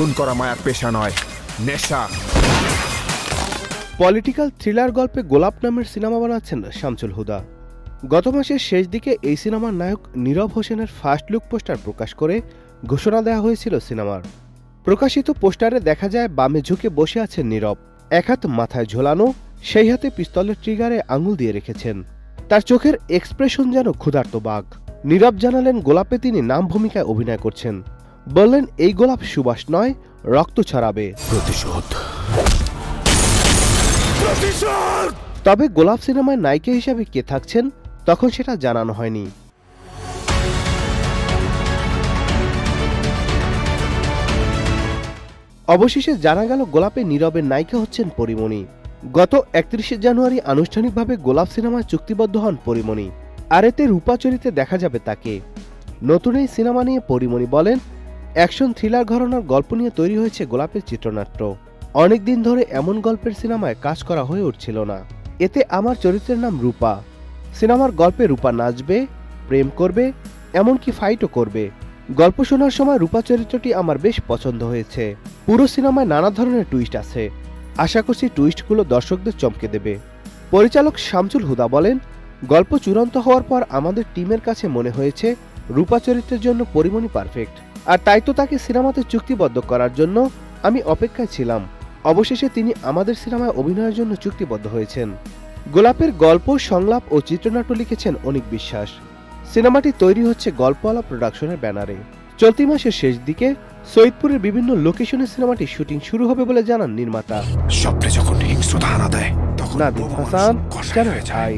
খুন করা মায়ার পেশা নয়, নেশা। পলিটিক্যাল থ্রিলার গল্পে গোলাপ নামের সিনেমা বানাচ্ছেন শামসুল হুদা। গত মাসের শেষ দিকে এই সিনেমার নায়ক নীরব হোসেনের ফার্স্ট লুক পোস্টার প্রকাশ করে ঘোষণা দেওয়া হয়েছিল সিনেমার। প্রকাশিত পোস্টারে দেখা যায় বামে ঝুঁকে বসে আছেন নীরব, এক হাত মাথায় ঝোলানো, সেই হাতে পিস্তলের ট্রিগারে আঙুল দিয়ে রেখেছেন। তার চোখের এক্সপ্রেশন যেন ক্ষুধার্ত বাঘ। নীরব জানালেন গোলাপে তিনি নাম ভূমিকায় অভিনয় করছেন। বললেন, এই গোলাপ সুবাস নয়, রক্ত ছড়াবে। তবে গোলাপ সিনেমায় নায়িকা হিসাবে কে থাকছেন তখন সেটা জানানো হয়নি। অবশেষে জানা গেল গোলাপে নীরবের নায়িকা হচ্ছেন পরিমণি। গত 31শে জানুয়ারি আনুষ্ঠানিকভাবে গোলাপ সিনেমায় চুক্তিবদ্ধ হন পরিমণি, আর এতে রূপা চরিত্রে দেখা যাবে তাকে। নতুন এই সিনেমা নিয়ে পরিমণি বলেন, অ্যাকশন থ্রিলার ঘরানার গল্প নিয়ে তৈরি হয়েছে গোলাপের চিত্রনাট্য। অনেকদিন ধরে এমন গল্পের সিনেমায় কাজ করা হয়ে উঠছিল না। এতে আমার চরিত্রের নাম রূপা। সিনেমার গল্পে রূপা নাচবে, প্রেম করবে, এমনকি ফাইটও করবে। গল্প শোনার সময় রূপা চরিত্রটি আমার বেশ পছন্দ হয়েছে। পুরো সিনেমায় নানা ধরনের টুইস্ট আছে, আশা করছি টুইস্টগুলো দর্শকদের চমকে দেবে। পরিচালক শামসুল হুদা বলেন, গল্প চূড়ান্ত হওয়ার পর আমাদের টিমের কাছে মনে হয়েছে রূপা চরিত্রের জন্য পরিমণি পারফেক্ট, আর তাই তো তাকে সিনেমাতে চুক্তিবদ্ধ করার জন্য আমি অপেক্ষায় ছিলাম। অবশেষে তিনি আমাদের সিনেমায় অভিনয়ের জন্য চুক্তিবদ্ধ হয়েছেন। গোলাপের গল্প, সংলাপ ও চিত্রনাট্য লিখেছেন অনিক বিশ্বাস। সিনেমাটি তৈরি হচ্ছে গল্পওয়ালা প্রোডাকশনের ব্যানারে। চলতি মাসের শেষ দিকে সৈয়দপুরের বিভিন্ন লোকেশনে সিনেমাটির শুটিং শুরু হবে বলে জানান নির্মাতা। স্বপ্নে যখন হিংস্রতা হানা দেয় তখন নাদিম হাসান, চ্যানেল আই।